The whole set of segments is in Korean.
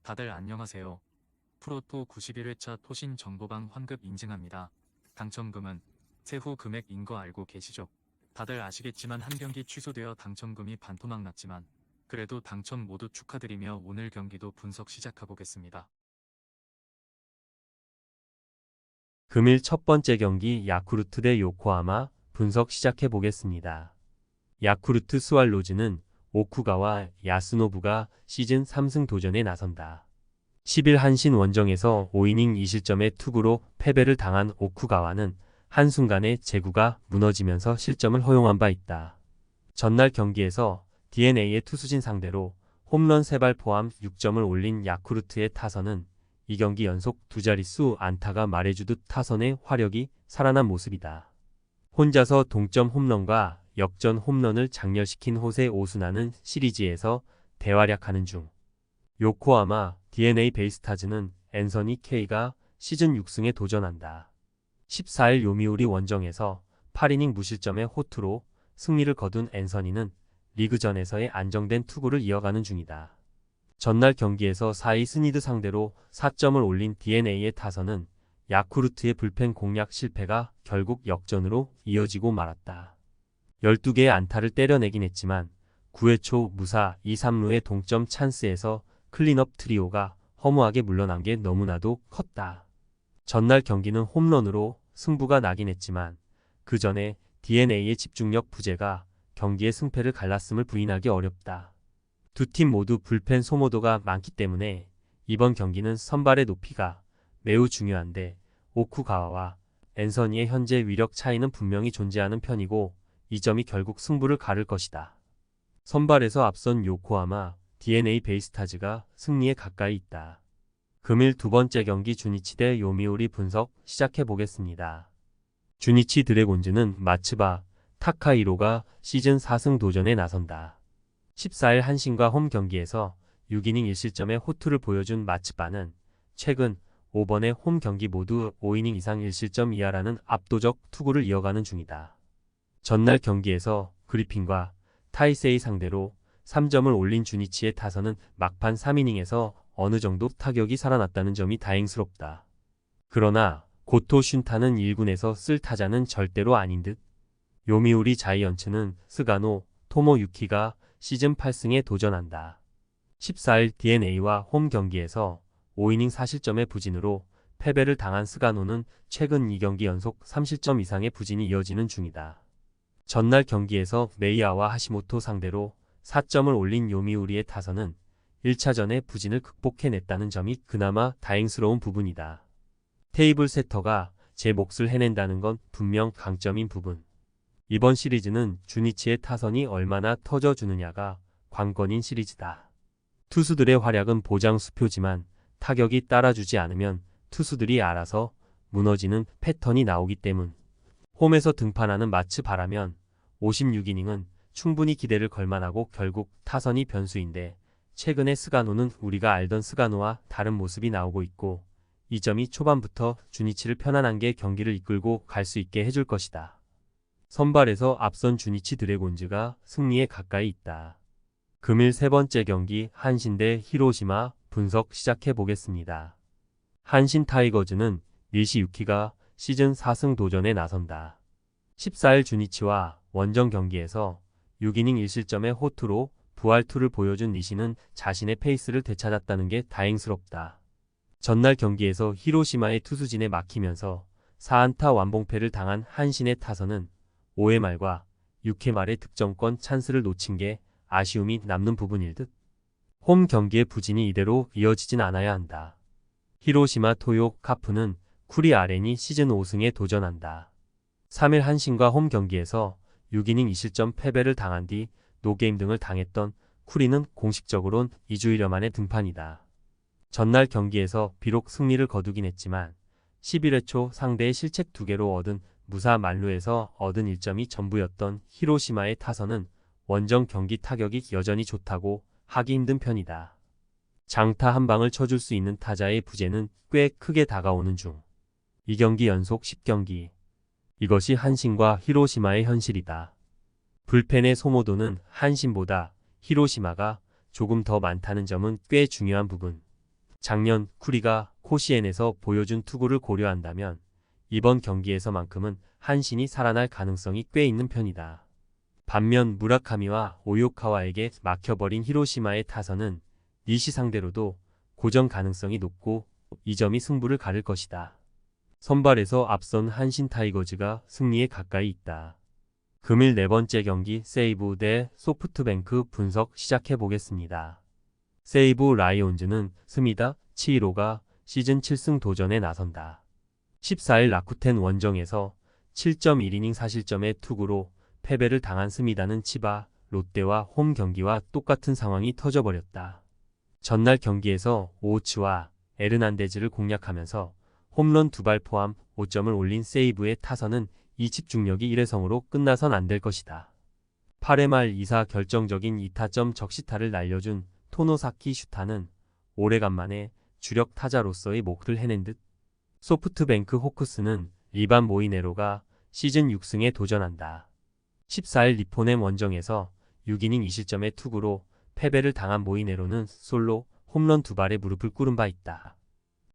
다들 안녕하세요. 프로토 91회차 토신 정보방 환급 인증합니다. 당첨금은 세후 금액인 거 알고 계시죠? 다들 아시겠지만 한 경기 취소되어 당첨금이 반토막 났지만 그래도 당첨 모두 축하드리며 오늘 경기도 분석 시작해보겠습니다. 금일 첫 번째 경기 야쿠르트 대 요코하마 분석 시작해 보겠습니다. 야쿠르트 스왈로즈는 오쿠가와 야스노부가 시즌 3승 도전에 나선다. 10일 한신 원정에서 5이닝 2실점의 투구로 패배를 당한 오쿠가와는 한순간에 제구가 무너지면서 실점을 허용한 바 있다. 전날 경기에서 DeNA의 투수진 상대로 홈런 3발 포함 6점을 올린 야쿠르트의 타선은 이 경기 연속 두 자릿수 안타가 말해주듯 타선의 화력이 살아난 모습이다. 혼자서 동점 홈런과 역전 홈런을 장렬시킨 호세 오수나는 시리즈에서 대활약하는 중. 요코하마 DeNA 베이스타즈는 앤서니 K가 시즌 6승에 도전한다. 14일 요미우리 원정에서 8이닝 무실점의 호투로 승리를 거둔 앤서니는 리그전에서의 안정된 투구를 이어가는 중이다. 전날 경기에서 4위 스니드 상대로 4점을 올린 DeNA의 타선은 야쿠르트의 불펜 공략 실패가 결국 역전으로 이어지고 말았다. 12개의 안타를 때려내긴 했지만 9회 초 무사 2, 3루의 동점 찬스에서 클린업 트리오가 허무하게 물러난 게 너무나도 컸다. 전날 경기는 홈런으로 승부가 나긴 했지만 그 전에 DeNA의 집중력 부재가 경기의 승패를 갈랐음을 부인하기 어렵다. 두 팀 모두 불펜 소모도가 많기 때문에 이번 경기는 선발의 높이가 매우 중요한데 오쿠가와와 앤서니의 현재 위력 차이는 분명히 존재하는 편이고 이 점이 결국 승부를 가를 것이다. 선발에서 앞선 요코하마 DeNA 베이스타즈가 승리에 가까이 있다. 금일 두 번째 경기 주니치 대 요미우리 분석 시작해 보겠습니다. 주니치 드래곤즈는 마츠바 타카이로가 시즌 4승 도전에 나선다. 14일 한신과 홈 경기에서 6이닝 1실점의 호투를 보여준 마츠바는 최근 5번의 홈 경기 모두 5이닝 이상 1실점 이하라는 압도적 투구를 이어가는 중이다. 전날 경기에서 그리핀과 타이세이 상대로 3점을 올린 주니치의 타선은 막판 3이닝에서 어느 정도 타격이 살아났다는 점이 다행스럽다. 그러나 고토 슌타는 1군에서 쓸 타자는 절대로 아닌 듯. 요미우리 자이언츠는 스가노 토모유키가 시즌 8승에 도전한다. 14일 DeNA와 홈 경기에서 5이닝 4실점의 부진으로 패배를 당한 스가노는 최근 2경기 연속 3실점 이상의 부진이 이어지는 중이다. 전날 경기에서 메이아와 하시모토 상대로 4점을 올린 요미우리의 타선은 1차전의 부진을 극복해냈다는 점이 그나마 다행스러운 부분이다. 테이블 세터가 제 몫을 해낸다는 건 분명 강점인 부분. 이번 시리즈는 주니치의 타선이 얼마나 터져주느냐가 관건인 시리즈다. 투수들의 활약은 보장 수표지만 타격이 따라주지 않으면 투수들이 알아서 무너지는 패턴이 나오기 때문. 홈에서 등판하는 마츠바라면 56이닝은 충분히 기대를 걸만하고 결국 타선이 변수인데 최근의 스가노는 우리가 알던 스가노와 다른 모습이 나오고 있고 이 점이 초반부터 주니치를 편안하게 경기를 이끌고 갈 수 있게 해줄 것이다. 선발에서 앞선 주니치 드래곤즈가 승리에 가까이 있다. 금일 세 번째 경기 한신 대 히로시마 분석 시작해 보겠습니다. 한신 타이거즈는 니시 유키가 시즌 4승 도전에 나선다. 14일 주니치와 원정 경기에서 6이닝 1실점의 호투로 부활투를 보여준 니시는 자신의 페이스를 되찾았다는 게 다행스럽다. 전날 경기에서 히로시마의 투수진에 막히면서 4안타 완봉패를 당한 한신의 타선은 5회 말과 6회 말의 득점권 찬스를 놓친 게 아쉬움이 남는 부분일 듯. 홈 경기의 부진이 이대로 이어지진 않아야 한다. 히로시마 토요 카프는 쿠리 아렌이 시즌 5승에 도전한다. 3일 한신과 홈 경기에서 6이닝 2실점 패배를 당한 뒤 노게임 등을 당했던 쿠리는 공식적으론 2주일여 만에 등판이다. 전날 경기에서 비록 승리를 거두긴 했지만 11회 초 상대의 실책 2개로 얻은 무사 만루에서 얻은 1점이 전부였던 히로시마의 타선은 원정 경기 타격이 여전히 좋다고 하기 힘든 편이다. 장타 한 방을 쳐줄 수 있는 타자의 부재는 꽤 크게 다가오는 중. 2경기 연속 10경기. 이것이 한신과 히로시마의 현실이다. 불펜의 소모도는 한신보다 히로시마가 조금 더 많다는 점은 꽤 중요한 부분. 작년 쿠리가 코시엔에서 보여준 투구를 고려한다면 이번 경기에서만큼은 한신이 살아날 가능성이 꽤 있는 편이다. 반면 무라카미와 오요카와에게 막혀버린 히로시마의 타선은 니시 상대로도 고전 가능성이 높고 이 점이 승부를 가를 것이다. 선발에서 앞선 한신 타이거즈가 승리에 가까이 있다. 금일 네 번째 경기 세이브 대 소프트뱅크 분석 시작해 보겠습니다. 세이브 라이온즈는 스미다 치히로가 시즌 7승 도전에 나선다. 14일 라쿠텐 원정에서 7.1이닝 4실점의 투구로 패배를 당한 스미다는 치바 롯데와 홈 경기와 똑같은 상황이 터져버렸다. 전날 경기에서 오우츠와 에르난데즈를 공략하면서 홈런 2발 포함 5점을 올린 세이브의 타선은 이 집중력이 1회성으로 끝나선 안 될 것이다. 8회 말 2사 결정적인 2타점 적시타를 날려준 토노사키 슈타는 오래간만에 주력 타자로서의 몫을 해낸 듯. 소프트뱅크 호크스는 리반 모이네로가 시즌 6승에 도전한다. 14일 니포넴 원정에서 6이닝 2실점의 투구로 패배를 당한 모이네로는 솔로 홈런 2발에 무릎을 꿇은 바 있다.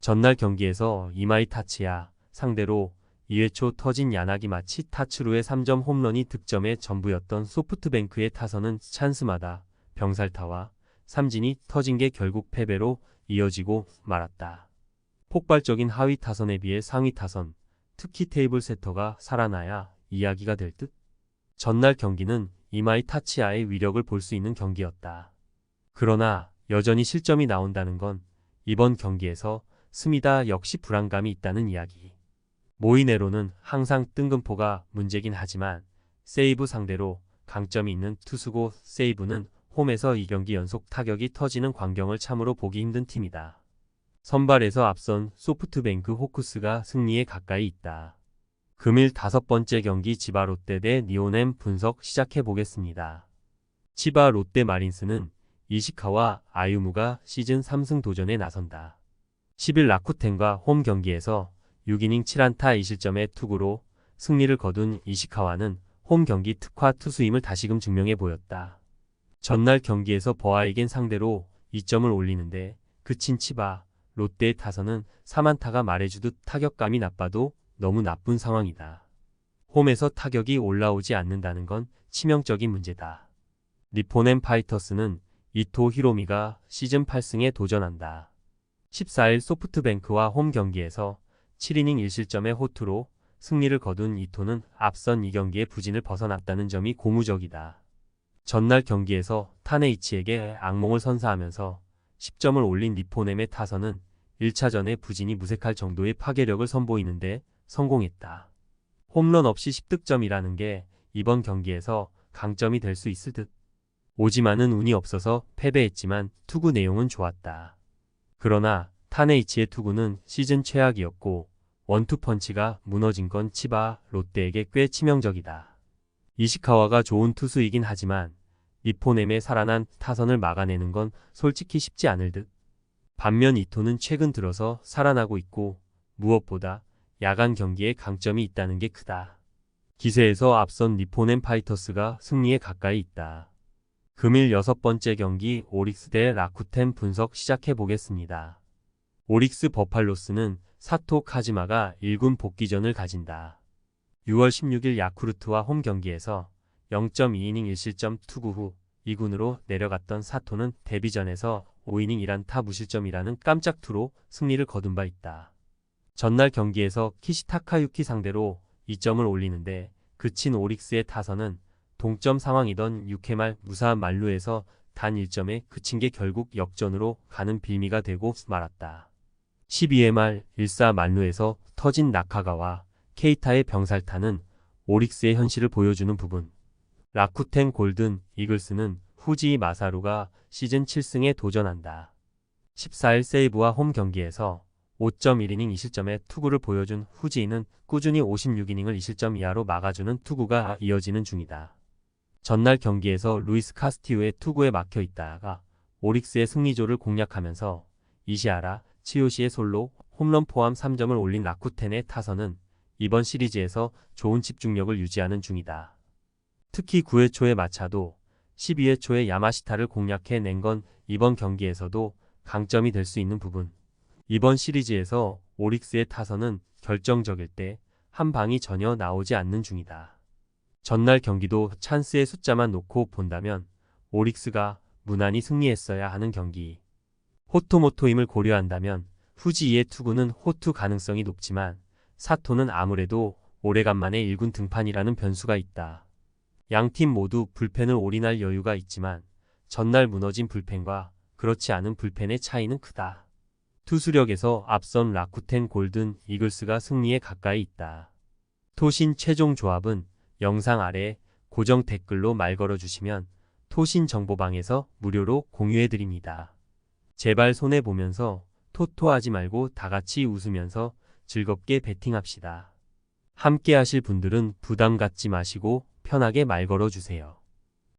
전날 경기에서 이마이 타치야 상대로 2회 초 터진 야나기 마치 타츠루의 3점 홈런이 득점의 전부였던 소프트뱅크의 타선은 찬스마다 병살타와 삼진이 터진 게 결국 패배로 이어지고 말았다. 폭발적인 하위 타선에 비해 상위 타선, 특히 테이블 세터가 살아나야 이야기가 될 듯. 전날 경기는 이마이 타치야의 위력을 볼 수 있는 경기였다. 그러나 여전히 실점이 나온다는 건 이번 경기에서 스미다 역시 불안감이 있다는 이야기. 모이네로는 항상 뜬금포가 문제긴 하지만 세이브 상대로 강점이 있는 투수고 세이브는 홈에서 2경기 연속 타격이 터지는 광경을 참으로 보기 힘든 팀이다. 선발에서 앞선 소프트뱅크 호크스가 승리에 가까이 있다. 금일 5번째 경기 지바 롯데 대 니오넴 분석 시작해 보겠습니다. 치바 롯데 마린스는 이시카와 아유무가 시즌 3승 도전에 나선다. 10일 라쿠텐과 홈 경기에서 6이닝 7안타 2실점의 투구로 승리를 거둔 이시카와는 홈 경기 특화 투수임을 다시금 증명해 보였다. 전날 경기에서 버아에겐 상대로 2점을 올리는데 그친 치바 롯데의 타선은 3안타가 말해주듯 타격감이 나빠도 너무 나쁜 상황이다. 홈에서 타격이 올라오지 않는다는 건 치명적인 문제다. 니포넴 파이터스는 이토 히로미가 시즌 8승에 도전한다. 14일 소프트뱅크와 홈 경기에서 7이닝 1실점의 호투로 승리를 거둔 이토는 앞선 2경기의 부진을 벗어났다는 점이 고무적이다. 전날 경기에서 타네이치에게 악몽을 선사하면서 10점을 올린 니포넴의 타선은 1차전의 부진이 무색할 정도의 파괴력을 선보이는데 성공했다. 홈런 없이 10득점이라는 게 이번 경기에서 강점이 될 수 있을 듯. 오지만은 운이 없어서 패배했지만 투구 내용은 좋았다. 그러나 타네이치의 투구는 시즌 최악이었고 원투펀치가 무너진 건 치바 롯데에게 꽤 치명적이다. 이시카와가 좋은 투수이긴 하지만 니포넴의 살아난 타선을 막아내는 건 솔직히 쉽지 않을 듯. 반면 이토는 최근 들어서 살아나고 있고 무엇보다 야간 경기에 강점이 있다는 게 크다. 기세에서 앞선 니포넴 파이터스가 승리에 가까이 있다. 금일 6번째 경기 오릭스 대 라쿠텐 분석 시작해 보겠습니다. 오릭스 버팔로스는 사토 카지마가 1군 복귀전을 가진다. 6월 16일 야쿠르트와 홈 경기에서 0.2이닝 1실점 투구 후 2군으로 내려갔던 사토는 데뷔전에서 5이닝 1안타 무실점이라는 깜짝 투로 승리를 거둔 바 있다. 전날 경기에서 키시타카유키 상대로 2점을 올리는데 그친 오릭스의 타선은 동점 상황이던 6회 말 무사한 만루에서 단 1점에 그친 게 결국 역전으로 가는 빌미가 되고 말았다. 12회 말 1사 만루에서 터진 나카가와 케이타의 병살타는 오릭스의 현실을 보여주는 부분. 라쿠텐 골든 이글스는 후지 마사루가 시즌 7승에 도전한다. 14일 세이브와 홈 경기에서 5.1이닝 2실점의 투구를 보여준 후지인은 꾸준히 56이닝을 2실점 이하로 막아주는 투구가 이어지는 중이다. 전날 경기에서 루이스 카스티우의 투구에 막혀 있다가 오릭스의 승리조를 공략하면서 이시아라, 치요시의 솔로, 홈런 포함 3점을 올린 라쿠텐의 타선은 이번 시리즈에서 좋은 집중력을 유지하는 중이다. 특히 9회 초의 마차도 12회 초에 야마시타를 공략해 낸 건 이번 경기에서도 강점이 될 수 있는 부분. 이번 시리즈에서 오릭스의 타선은 결정적일 때 한 방이 전혀 나오지 않는 중이다. 전날 경기도 찬스의 숫자만 놓고 본다면 오릭스가 무난히 승리했어야 하는 경기. 호토모토임을 고려한다면 후지이의 투구는 호투 가능성이 높지만 사토는 아무래도 오래간만에 1군 등판이라는 변수가 있다. 양팀 모두 불펜을 올인할 여유가 있지만 전날 무너진 불펜과 그렇지 않은 불펜의 차이는 크다. 투수력에서 앞선 라쿠텐 골든 이글스가 승리에 가까이 있다. 토신 최종 조합은 영상 아래 고정 댓글로 말 걸어주시면 토신 정보방에서 무료로 공유해드립니다. 제발 손해보면서 토토하지 말고 다같이 웃으면서 즐겁게 베팅합시다. 함께 하실 분들은 부담 갖지 마시고 편하게 말 걸어주세요.